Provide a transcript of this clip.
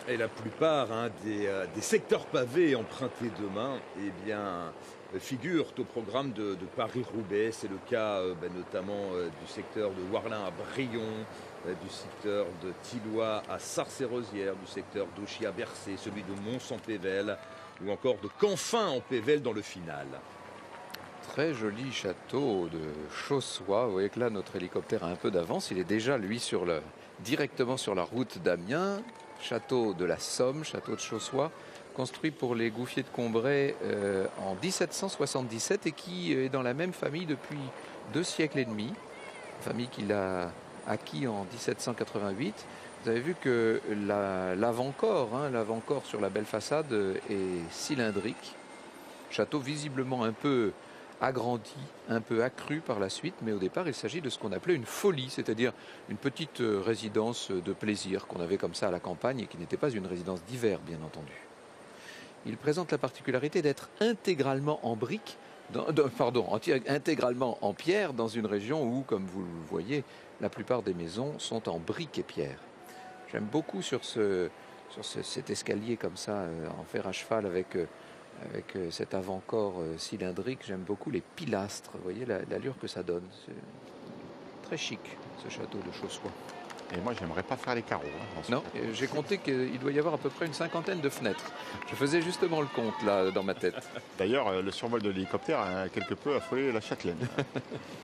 Et la plupart des secteurs pavés empruntés demain figurent au programme de Paris-Roubaix. C'est le cas notamment du secteur de Warlin à Brion, du secteur de Thilloy à Sarcey-Rosières, du secteur d'Auchy à Bercé, celui de Mons-en-Pévèle ou encore de Canfin en Pévèle dans le Finale. Très joli château de Chaussois. Vous voyez que là, notre hélicoptère a un peu d'avance. Il est déjà, lui, directement sur la route d'Amiens. Château de la Somme, château de Chaussois, construit pour les Gouffiers de Combray en 1777 et qui est dans la même famille depuis 2 siècles et demi. Famille qu'il a acquis en 1788. Vous avez vu que l'avant-corps sur la belle façade est cylindrique. Château visiblement un peu agrandi, un peu accru par la suite, mais au départ il s'agit de ce qu'on appelait une folie, c'est-à-dire une petite résidence de plaisir qu'on avait comme ça à la campagne et qui n'était pas une résidence d'hiver bien entendu. Il présente la particularité d'être intégralement en briques, intégralement en pierre dans une région où, comme vous le voyez, la plupart des maisons sont en briques et pierre. J'aime beaucoup sur cet escalier comme ça en fer à cheval avec cet avant-corps cylindrique, j'aime beaucoup les pilastres. Vous voyez l'allure que ça donne. C'est très chic, ce château de Chaussois. Et moi, j'aimerais pas faire les carreaux. Non, j'ai compté qu'il doit y avoir à peu près une 50aine de fenêtres. Je faisais justement le compte, là, dans ma tête. D'ailleurs, le survol de l'hélicoptère a quelque peu affolé la châtelaine.